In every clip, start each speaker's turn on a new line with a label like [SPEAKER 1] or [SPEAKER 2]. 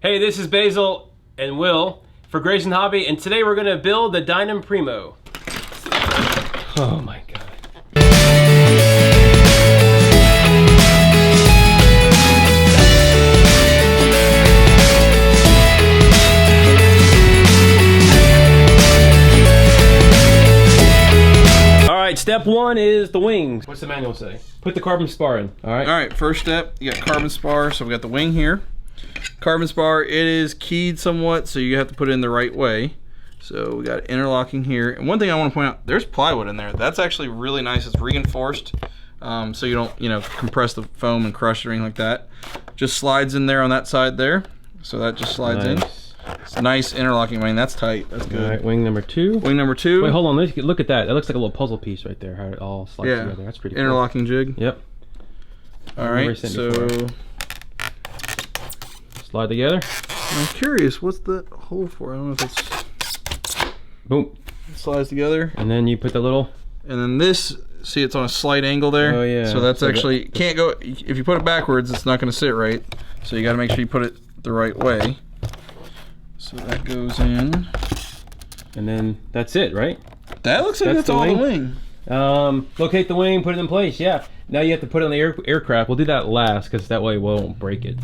[SPEAKER 1] Hey, this is Basil and Will for Grayson Hobby, and today we're gonna build the Dynam Primo. Oh my god. Alright, step one is the wings. What's the manual say? Put the carbon spar in, alright?
[SPEAKER 2] Alright, first step, you got carbon spar, so we got the wing here. Carbon spar, it is keyed somewhat, so you have to put it in the right way. So we got interlocking here. And one thing I want to point out, there's plywood in there. That's actually really nice. It's reinforced, so you don't, compress the foam and crush or anything like that. Just slides in there on that side there. So that just slides in. It's a nice interlocking wing. That's tight. That's good.
[SPEAKER 1] All right, wing number two.
[SPEAKER 2] Wing number two.
[SPEAKER 1] Wait, hold on. Look at that. That looks like a little puzzle piece right there. How it all slides together. That's pretty cool.
[SPEAKER 2] Interlocking jig.
[SPEAKER 1] Yep.
[SPEAKER 2] All right. So
[SPEAKER 1] slide together.
[SPEAKER 2] I'm curious, what's the hole for? I don't know if it's.
[SPEAKER 1] Boom.
[SPEAKER 2] It slides together.
[SPEAKER 1] And then you put the little.
[SPEAKER 2] And then this, see, it's on a slight angle there.
[SPEAKER 1] Oh yeah.
[SPEAKER 2] So that's actually can't go. If you put it backwards, it's not going to sit right. So you got to make sure you put it the right way. So that goes in.
[SPEAKER 1] And then that's it, right?
[SPEAKER 2] That looks like that's all the wing.
[SPEAKER 1] Locate the wing, put it in place. Yeah. Now you have to put it on the aircraft. We'll do that last because that way we won't break it.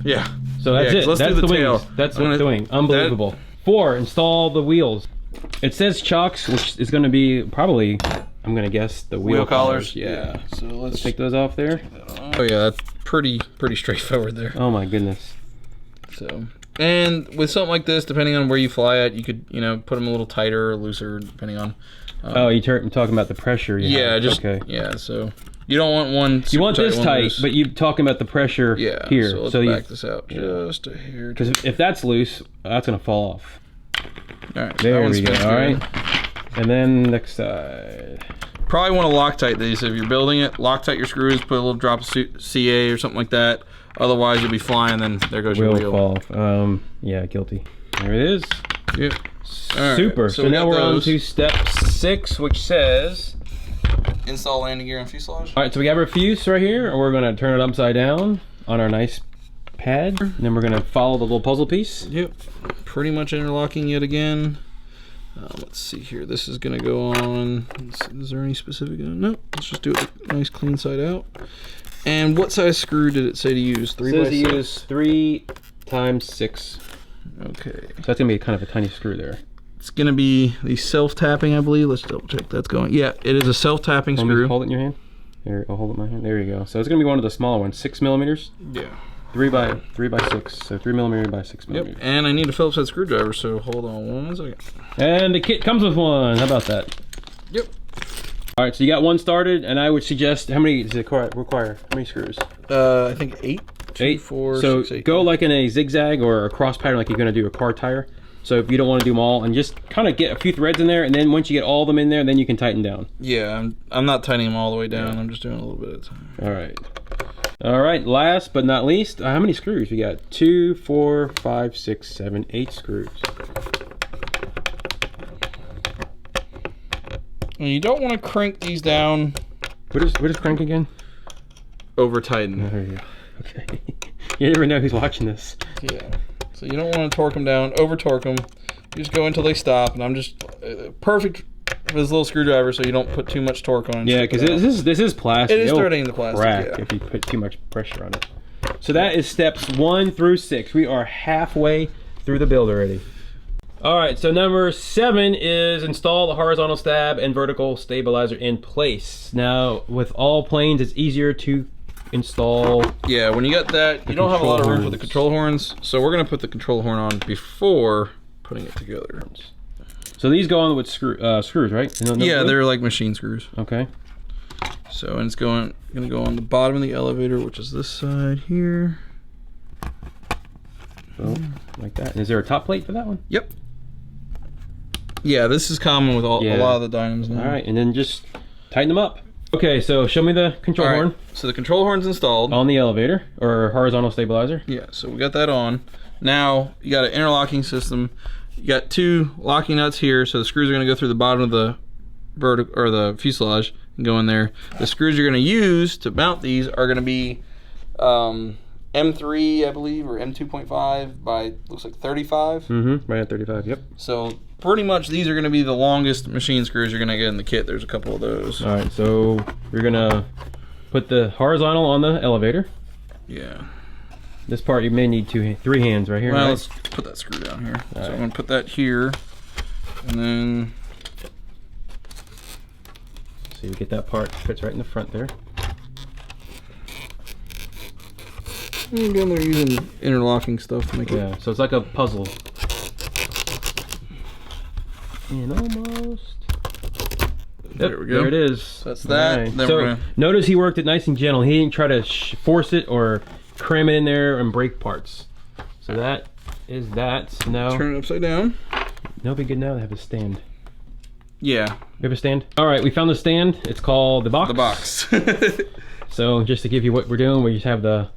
[SPEAKER 2] Yeah.
[SPEAKER 1] So that's it.
[SPEAKER 2] Let's
[SPEAKER 1] That's
[SPEAKER 2] do the
[SPEAKER 1] wings.
[SPEAKER 2] tail.
[SPEAKER 1] That's what it's doing. Unbelievable. 4, install the wheels. It says chocks, which is going to be probably, I'm going to guess, the wheel collars.
[SPEAKER 2] Yeah. So let's
[SPEAKER 1] take those off there.
[SPEAKER 2] Oh yeah, that's pretty straightforward there.
[SPEAKER 1] Oh my goodness.
[SPEAKER 2] So, and with something like this, depending on where you fly at, you could, put them a little tighter or looser, depending on.
[SPEAKER 1] Oh, you're talking about the pressure.
[SPEAKER 2] Yeah, just
[SPEAKER 1] okay.
[SPEAKER 2] Yeah, so you don't want one.
[SPEAKER 1] You want this tight, but you're talking about the pressure here.
[SPEAKER 2] So let's back this out just a hair.
[SPEAKER 1] Because if that's loose, that's gonna fall off.
[SPEAKER 2] All right,
[SPEAKER 1] there we go. All right, and then next side.
[SPEAKER 2] Probably want to Loctite these if you're building it. Loctite your screws. Put a little drop of CA or something like that. Otherwise, you'll be flying. Then there goes your wheel.
[SPEAKER 1] Fall off. Yeah, guilty. There it is.
[SPEAKER 2] Yep.
[SPEAKER 1] Super.
[SPEAKER 2] Right,
[SPEAKER 1] so now we're on to step 6, which says
[SPEAKER 2] install landing gear and fuselage.
[SPEAKER 1] All right, so we have our fuse right here, and we're gonna turn it upside down on our nice pad. And then we're gonna follow the little puzzle piece.
[SPEAKER 2] Yep. Pretty much interlocking yet again. Let's see here. This is gonna go on. Is there any specific? No. Let's just do it nice clean side out. And what size screw did it say to use? 3 by 6?
[SPEAKER 1] It says to use 3 times 6.
[SPEAKER 2] Okay.
[SPEAKER 1] So that's gonna be kind of a tiny screw there.
[SPEAKER 2] It's gonna be the self-tapping, I believe. Let's double check that's going. Yeah, it is a self-tapping screw.
[SPEAKER 1] Hold it in your hand. There, I'll hold it in my hand. There you go. So it's gonna be one of the smaller ones, 6 millimeters.
[SPEAKER 2] Yeah.
[SPEAKER 1] 3 by 6. So 3 millimeter by 6 millimeters.
[SPEAKER 2] Yep. And I need a Phillips head screwdriver. So hold on 1 second.
[SPEAKER 1] And the kit comes with one. How about that?
[SPEAKER 2] Yep.
[SPEAKER 1] All right. So you got one started, and I would suggest how many does it require? How many screws?
[SPEAKER 2] I think 8.
[SPEAKER 1] 8.
[SPEAKER 2] 4,
[SPEAKER 1] so
[SPEAKER 2] 6, 8.
[SPEAKER 1] Go like in a zigzag or a cross pattern, like you're gonna do a car tire. So if you don't want to do them all, and just kind of get a few threads in there, and then once you get all of them in there, then you can tighten down.
[SPEAKER 2] Yeah, I'm not tightening them all the way down. I'm just doing a little bit at a time.
[SPEAKER 1] All right. All right. Last but not least, how many screws? We got 2, 4, 5, 6, 7, 8 screws.
[SPEAKER 2] And you don't want to crank these down.
[SPEAKER 1] What is crank again?
[SPEAKER 2] Over tighten.
[SPEAKER 1] Oh, there you go. Okay. You never know who's watching this.
[SPEAKER 2] Yeah. So you don't want to torque them down, over torque them. You just go until they stop, and I'm just perfect for this little screwdriver, so you don't put too much torque on it.
[SPEAKER 1] Yeah, because this is plastic.
[SPEAKER 2] It is threading the plastic.
[SPEAKER 1] Crack if you put too much pressure on it. So that is steps 1 through 6. We are halfway through the build already. All right, so number 7 is install the horizontal stab and vertical stabilizer in place. Now, with all planes, it's easier to install.
[SPEAKER 2] Yeah, when you got that, you don't have a lot of room for the control horns, so we're gonna put the control horn on before putting it together.
[SPEAKER 1] So these go on with screws, right?
[SPEAKER 2] Yeah, they're like machine screws.
[SPEAKER 1] Okay.
[SPEAKER 2] So, and it's gonna go on the bottom of the elevator, which is this side here.
[SPEAKER 1] So, like that. And is there a top plate for that one?
[SPEAKER 2] Yep. Yeah, this is common with a lot of the Dynams now.
[SPEAKER 1] All right, and then just tighten them up. Okay, so show me the control horn.
[SPEAKER 2] So the control horn's installed.
[SPEAKER 1] On the elevator, or horizontal stabilizer.
[SPEAKER 2] Yeah, so we got that on. Now, you got an interlocking system. You got 2 locking nuts here, so the screws are gonna go through the bottom of the the fuselage and go in there. The screws you're gonna use to mount these are gonna be M3, I believe, or M2.5 by, looks like 35.
[SPEAKER 1] Mm-hmm, right at 35, yep.
[SPEAKER 2] So pretty much these are going to be the longest machine screws you're going to get in the kit. There's a couple of those.
[SPEAKER 1] All right, so we're gonna put the horizontal on the elevator.
[SPEAKER 2] Yeah.
[SPEAKER 1] This part you may need 3 hands right here.
[SPEAKER 2] Well,
[SPEAKER 1] right?
[SPEAKER 2] let's put that screw down here. So
[SPEAKER 1] right.
[SPEAKER 2] I'm going to put that here, and then...
[SPEAKER 1] So you get that part, fits right in the front there.
[SPEAKER 2] Again, they're using interlocking stuff to make it.
[SPEAKER 1] Yeah, so it's like a puzzle. And almost.
[SPEAKER 2] There
[SPEAKER 1] Yep,
[SPEAKER 2] we go.
[SPEAKER 1] there it is.
[SPEAKER 2] That's that.
[SPEAKER 1] Right.
[SPEAKER 2] Then
[SPEAKER 1] So
[SPEAKER 2] we're gonna...
[SPEAKER 1] notice he worked it nice and gentle. He didn't try to force it or cram it in there and break parts. So that is that. So now
[SPEAKER 2] Turn it upside down.
[SPEAKER 1] no big good now to have a stand.
[SPEAKER 2] Yeah.
[SPEAKER 1] You have a stand? All right, we found the stand. It's called the box.
[SPEAKER 2] The box.
[SPEAKER 1] So just to give you what we're doing, we just have the...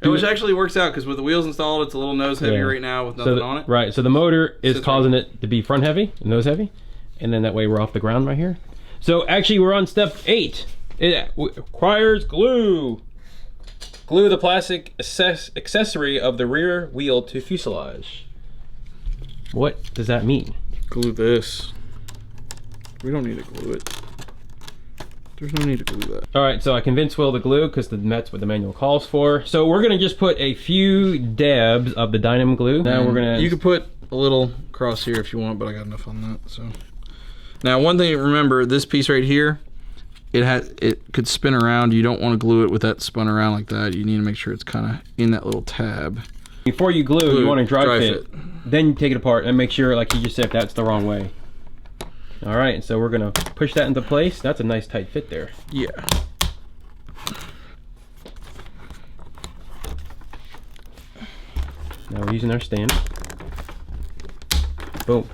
[SPEAKER 2] Which actually works out because with the wheels installed, it's a little nose heavy right now with nothing on it.
[SPEAKER 1] Right, so the motor is
[SPEAKER 2] Sits
[SPEAKER 1] causing it to be front heavy, nose heavy, and then that way we're off the ground right here. So actually we're on step 8. It requires glue. Glue the plastic accessory of the rear wheel to fuselage. What does that mean?
[SPEAKER 2] Glue this. We don't need to glue it. There's no need to glue that.
[SPEAKER 1] All right, so I convinced Will to glue because that's what the manual calls for. So we're gonna just put a few dabs of the Dynam glue. Now we're gonna...
[SPEAKER 2] You could put a little across here if you want, but I got enough on that, so. Now one thing to remember, this piece right here, it could spin around. You don't want to glue it with that spun around like that. You need to make sure it's kind of in that little tab.
[SPEAKER 1] Before you glue you want to dry fit.
[SPEAKER 2] fit.
[SPEAKER 1] Then you take it apart and make sure, like you just said, that's the wrong way. All right, so we're gonna push that into place. That's a nice tight fit there.
[SPEAKER 2] Yeah.
[SPEAKER 1] Now we're using our stand. Boom.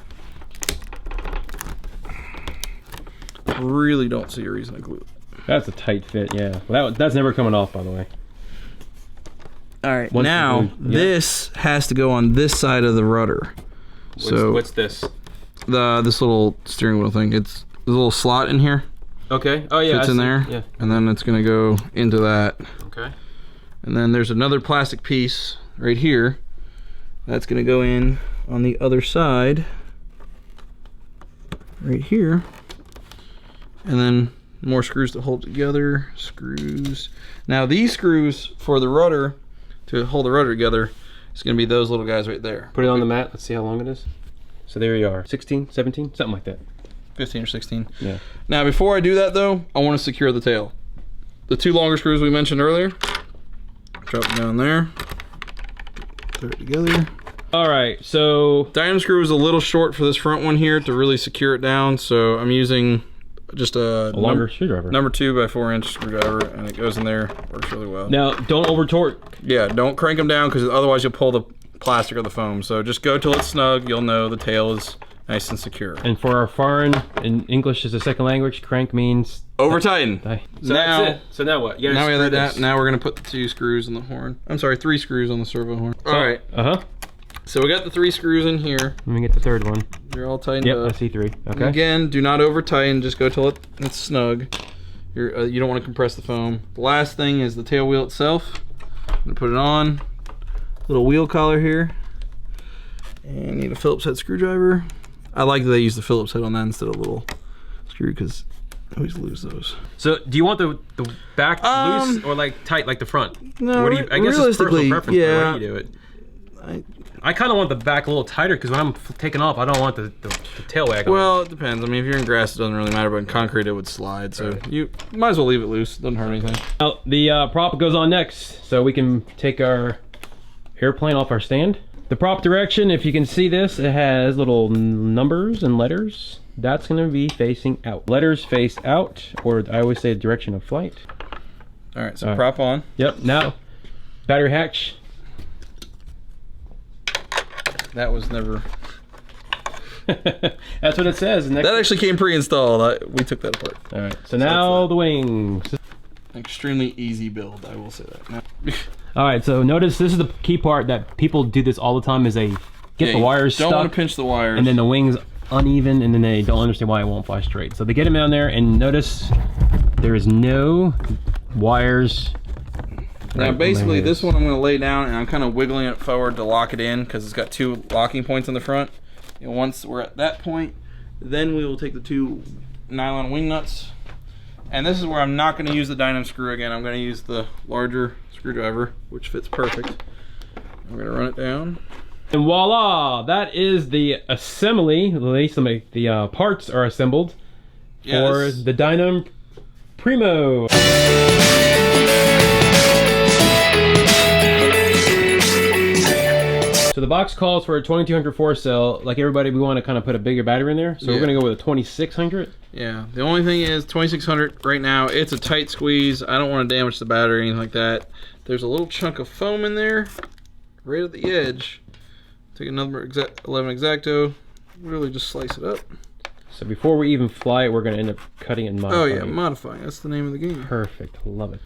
[SPEAKER 2] Really don't see a reason to glue it.
[SPEAKER 1] That's a tight fit, yeah. Well, that's never coming off, by the way.
[SPEAKER 2] All right, now this has to go on this side of the rudder.
[SPEAKER 1] What's this?
[SPEAKER 2] This little steering wheel thing. It's a little slot in here.
[SPEAKER 1] Okay. Oh yeah.
[SPEAKER 2] Fits in there.
[SPEAKER 1] Yeah.
[SPEAKER 2] And then it's gonna go into that.
[SPEAKER 1] Okay.
[SPEAKER 2] And then there's another plastic piece right here. That's gonna go in on the other side. Right here. And then more screws to hold together. Screws. Now these screws for the rudder, to hold the rudder together, is gonna be those little guys right there.
[SPEAKER 1] Put it on the mat. Let's see how long it is. So there you are. 16, 17, something like that.
[SPEAKER 2] 15 or 16.
[SPEAKER 1] Yeah.
[SPEAKER 2] Now before I do that though, I want to secure the tail. The 2 longer screws we mentioned earlier. Drop them down there. Put it together.
[SPEAKER 1] All right, so
[SPEAKER 2] Dynam screw is a little short for this front one here to really secure it down, so I'm using just a
[SPEAKER 1] longer screwdriver.
[SPEAKER 2] Number 2 by 4 inch screwdriver, and it goes in there. Works really well.
[SPEAKER 1] Now, don't over torque.
[SPEAKER 2] Yeah, don't crank them down because otherwise you'll pull the plastic or the foam. So just go till it's snug. You'll know the tail is nice and secure.
[SPEAKER 1] And for our foreign, and English is a second language, crank means
[SPEAKER 2] over tighten.
[SPEAKER 1] So
[SPEAKER 2] now,
[SPEAKER 1] that's it. So now what? You
[SPEAKER 2] now we have
[SPEAKER 1] this.
[SPEAKER 2] that. Now we're gonna put the 2 screws in the horn. I'm sorry, 3 screws on the servo horn. All right. So we got the 3 screws in here.
[SPEAKER 1] Let me get the third one.
[SPEAKER 2] They're all tightened
[SPEAKER 1] Yep,
[SPEAKER 2] up.
[SPEAKER 1] I see 3. Okay.
[SPEAKER 2] And again, do not over tighten. Just go till it's snug. You don't want to compress the foam. The last thing is the tail wheel itself. I'm gonna put it on. Little wheel collar here. And need a Phillips head screwdriver. I like that they use the Phillips head on that instead of a little screw because I always lose those.
[SPEAKER 1] So do you want the back loose or like tight like the front?
[SPEAKER 2] No,
[SPEAKER 1] what do you, I guess it's personal preference.
[SPEAKER 2] Yeah.
[SPEAKER 1] How do you do it? I kind of want the back a little tighter because when I'm taking off, I don't want the tail wag.
[SPEAKER 2] Well, it depends. I mean, if you're in grass, it doesn't really matter, but in concrete, it would slide. So you might as well leave it loose. It doesn't hurt anything.
[SPEAKER 1] Now, the prop goes on next, so we can take our airplane off our stand. The prop direction, if you can see this, it has little numbers and letters. That's going to be facing out. Letters face out, or I always say direction of flight.
[SPEAKER 2] All right, so prop on.
[SPEAKER 1] Yep, now battery hatch.
[SPEAKER 2] That was never...
[SPEAKER 1] That's what it says.
[SPEAKER 2] That actually came pre-installed. We took that apart.
[SPEAKER 1] All right, so now the wings.
[SPEAKER 2] Extremely easy build, I will say that. Now.
[SPEAKER 1] All right, so notice this is the key part that people do this all the time is they get the wires stuck.
[SPEAKER 2] Don't want to pinch the wires.
[SPEAKER 1] And then the wings uneven, and then they don't understand why it won't fly straight. So they get them down there, and notice there is no wires
[SPEAKER 2] Now
[SPEAKER 1] Right,
[SPEAKER 2] basically
[SPEAKER 1] nice.
[SPEAKER 2] this one I'm going to lay down and I'm kind of wiggling it forward to lock it in because it's got 2 locking points on the front. And once we're at that point, then we will take the 2 nylon wing nuts. And this is where I'm not going to use the Dynam screw again. I'm going to use the larger screwdriver, which fits perfect. I'm going to run it down.
[SPEAKER 1] And voila, that is the assembly. At least the parts are assembled for the Dynam Primo. So the box calls for a 2200 force cell. Like everybody, we want to kind of put a bigger battery in there. So we're going to go with a 2600.
[SPEAKER 2] Yeah, the only thing is 2600 right now, it's a tight squeeze. I don't want to damage the battery or anything like that. There's a little chunk of foam in there, right at the edge. Take another 11 X-Acto, really just slice it up.
[SPEAKER 1] So before we even fly it, we're going to end up cutting and modifying.
[SPEAKER 2] Oh yeah, modifying, that's the name of the game.
[SPEAKER 1] Perfect, love it.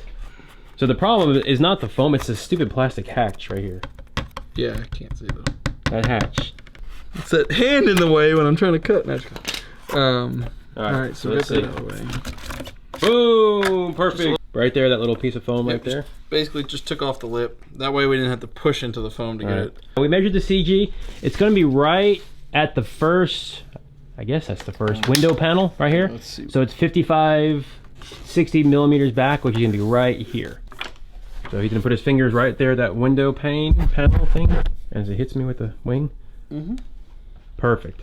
[SPEAKER 1] So the problem is not the foam, it's this stupid plastic hatch right here.
[SPEAKER 2] Yeah, I can't see though.
[SPEAKER 1] That hatch.
[SPEAKER 2] It's that hand in the way when I'm trying to cut.
[SPEAKER 1] Alright,
[SPEAKER 2] so
[SPEAKER 1] let's
[SPEAKER 2] get
[SPEAKER 1] see.
[SPEAKER 2] that out of the way.
[SPEAKER 1] Boom! Perfect. Right there, that little piece of foam right there.
[SPEAKER 2] Basically just took off the lip. That way we didn't have to push into the foam to get it.
[SPEAKER 1] We measured the CG. It's going to be right at the first, I guess that's the first window panel right here.
[SPEAKER 2] Let's see.
[SPEAKER 1] So it's 55, 60 millimeters back, which is going to be right here. So he's going to put his fingers right there, that window panel thing, as it hits me with the wing. Perfect.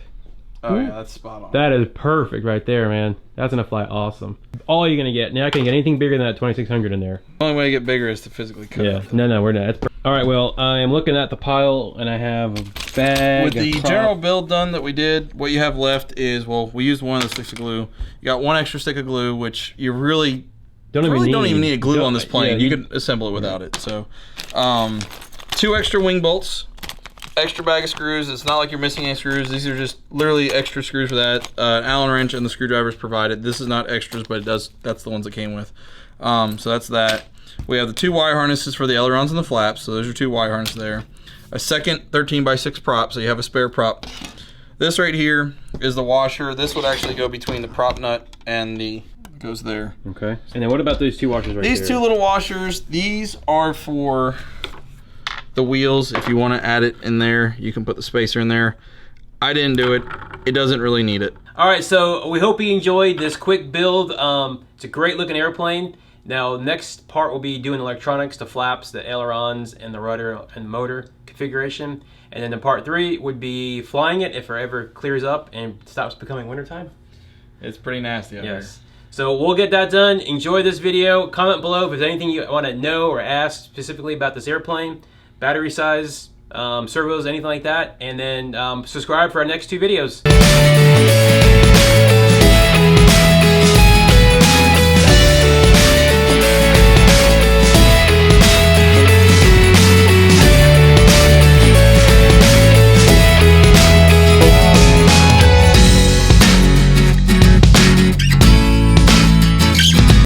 [SPEAKER 2] Oh yeah, that's spot on.
[SPEAKER 1] That is perfect right there, man. That's gonna fly awesome. All you're gonna get. Now I can't get anything bigger than that 2600 in there.
[SPEAKER 2] The only way to get bigger is to physically cut it.
[SPEAKER 1] No, we're not. All right, well, I am looking at the pile, and I have a bag.
[SPEAKER 2] With the general build done that we did, what you have left is, well, we used one of the sticks of glue. You got 1 extra stick of glue, which you really don't even need a glue on this plane. You can assemble it without it. So, 2 extra wing bolts. Extra bag of screws. It's not like you're missing any screws. These are just literally extra screws for that. An Allen wrench and the screwdrivers provided. This is not extras, but it does. That's the ones that came with. So that's that. We have the 2 wire harnesses for the ailerons and the flaps. So those are 2 wire harnesses there. A second 13x6 prop, so you have a spare prop. This right here is the washer. This would actually go between the prop nut and the goes there.
[SPEAKER 1] Okay. And then what about those 2 washers right here?
[SPEAKER 2] These 2 little washers. These are for the wheels. If you want to add it in there, you can put the spacer in there. I didn't do it. It doesn't really need it.
[SPEAKER 1] All right, so we hope you enjoyed this quick build. It's a great looking airplane. Now, next part will be doing electronics, the flaps, the ailerons, and the rudder and motor configuration. And then the part 3 would be flying it if it ever clears up and stops becoming wintertime.
[SPEAKER 2] It's pretty nasty out here.
[SPEAKER 1] So we'll get that done. Enjoy this video. Comment below if there's anything you want to know or ask specifically about this airplane. Battery size, servos, anything like that, and then subscribe for our next 2 videos.